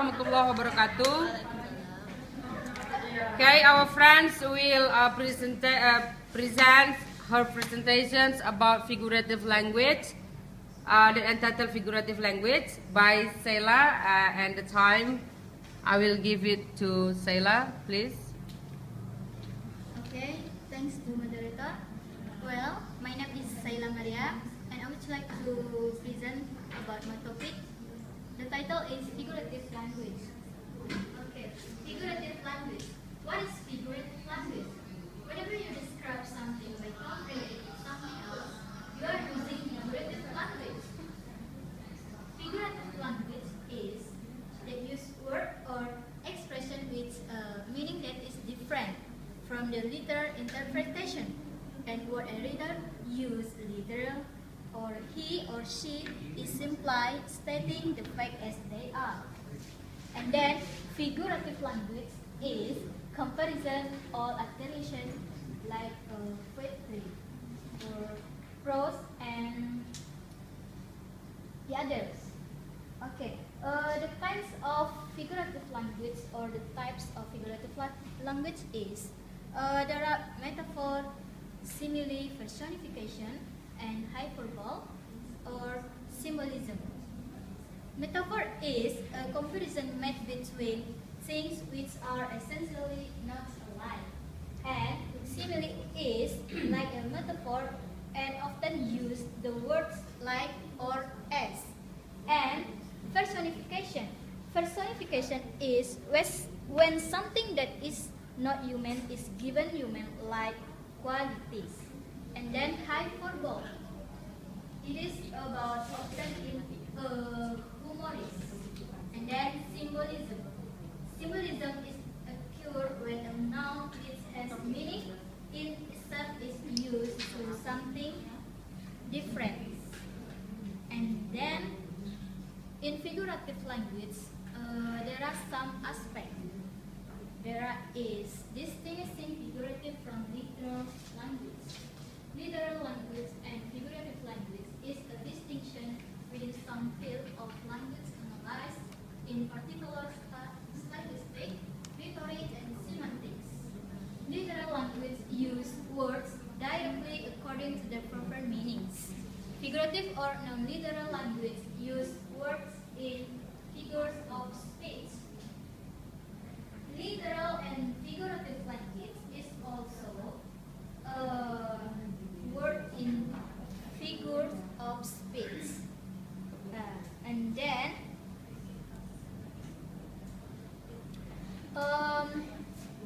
warahmatullahi wabarakatuh. Okay, our friends will present her presentations about figurative language, the entitled Figurative Language by Sheila, and the time I will give it to Sheila, please. Okay, thanks to moderator. Well, my name is Sheila Maria, and I would like to present about my topic. The title is Figurative Language. Okay, figurative language. What is figurative language? Whenever you describe something by comparing it to something else, you are using figurative language. Figurative language is the use word or expression with meaning that is different from the literal interpretation, and what a reader use literal or he or she is simply stating the fact as they are. And then figurative language is comparison or alteration like poetry or prose and the others. Okay, the kinds of figurative language or the types of figurative language is there are metaphor, simile, personification, and hyperbole or symbolism. Metaphor is a comparison made between things which are essentially not alike, and simile is like a metaphor and often use the words like or as. And personification. Personification is when something that is not human is given human-like qualities. And then hyperbole. It is about often in humorist. And then symbolism. Symbolism is occurred when a noun which has meaning in itself is used to something different. And then in figurative language, there are some aspects. There is distinguishing figurative from literal language. Literal language and figurative language is a distinction within some field of language analysis, in particular stylistic, rhetoric, and semantics. Literal language use words directly according to their proper meanings. Figurative or non-literal language use words in figures of speech. Literal and figurative language is also word in figures of speech. And then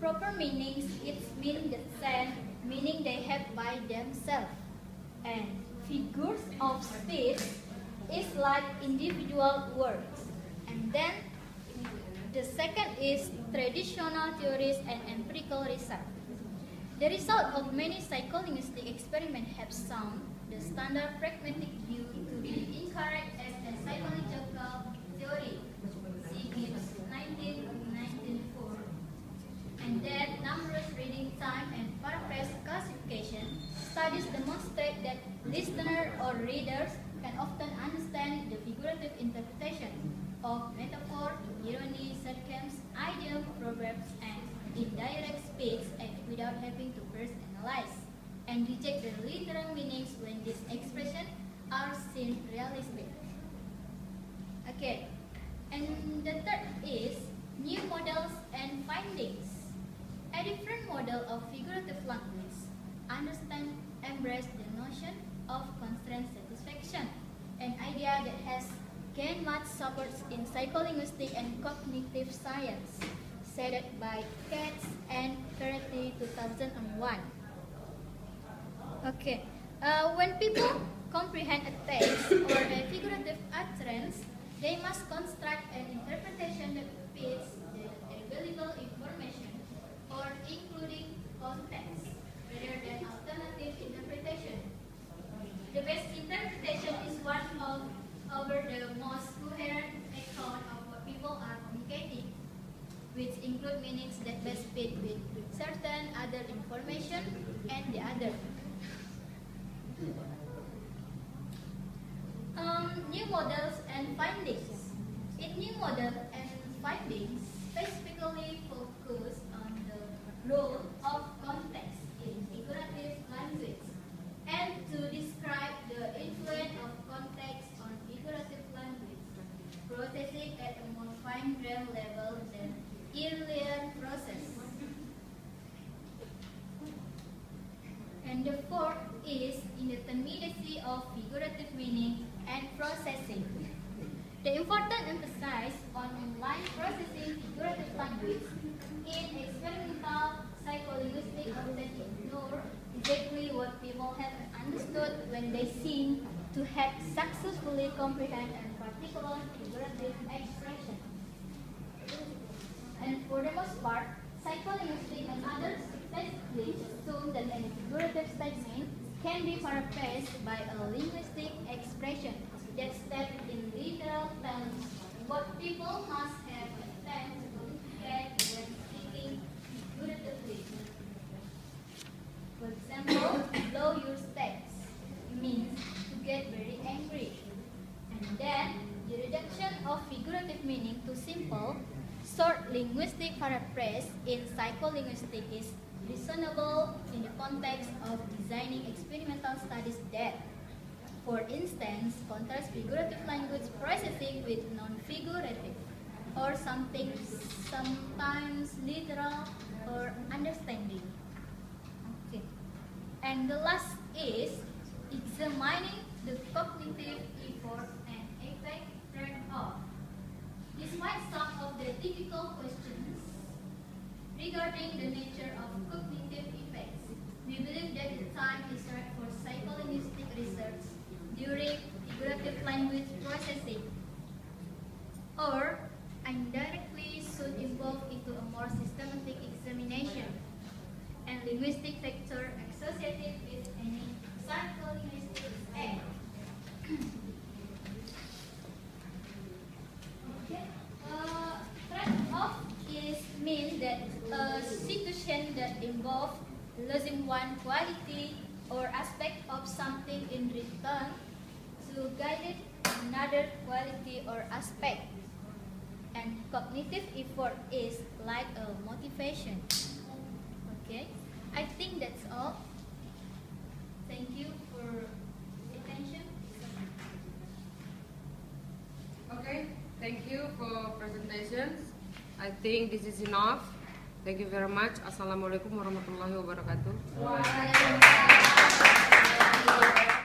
proper meanings, it means the same meaning they have by themselves. And figures of speech is like individual words. And then the second is traditional theories and empirical research. The result of many psycholinguistic experiments have shown the standard pragmatic view to be incorrect as a psychological theory. See Gibbs, 1994. And then numerous reading time and paraphrase classification studies demonstrate that listeners or readers can often understand the figurative interpretation of metaphor, irony, sarcasm, idiom, proverbs, and indirect speech without having to first analyze and reject the literal meanings when these expressions are seen realistic. Okay, and the third is new models and findings. A different model of figurative language embrace the notion of constraint satisfaction, an idea that has gained much support in psycholinguistic and cognitive science, cited by Katz and Ferretti 2001. Okay, when people comprehend a text or a figurative utterance, they must construct an interpretation that fits the available information or including context rather than alternative interpretation. The best interpretation is one of the most coherent account of what people are communicating, which include meanings that best fit with certain other information and the other. New models and findings. In new model and findings specifically focus on the role of context in figurative language and to describe the influence of context on figurative language processing at a more fine-grained level than earlier process. And the fourth is indeterminacy of figurative meaning and processing. The important emphasis on online processing figurative language in experimental psycholinguistics often ignore exactly what people have understood when they seem to have successfully comprehend a particular figurative expression. And for the most part, psycholinguistics and others explicitly assume that any figurative statement can be paraphrased by a linguistic expression that states in literal terms what people must have attempted to communicate when speaking figuratively. For example, blow your steps means to get very angry. And then, the reduction of figurative meaning to simple, short linguistic paraphrase in psycholinguistics is reasonable in the context of designing experimental studies that, for instance, contrast figurative language processing with non-figurative, or something sometimes literal or understanding. Okay. And the last is examining the cognitive effort and effect trade-off. Despite some of the difficult questions regarding the nature of cognitive effects, we believe that the time is right for psycholinguistic research during figurative language processing, or indirectly should evolve into a more systematic examination and linguistic factor associated with any psycholinguistic act. Trade-off means that a situation that involves losing one quality or aspect of something in return to gain another quality or aspect. And cognitive effort is like a motivation. Okay, I think that's all. Thank you for attention. Okay, thank you for presentations. I think this is enough. Thank you very much. Assalamualaikum warahmatullahi wabarakatuh. Waalaikumsalam.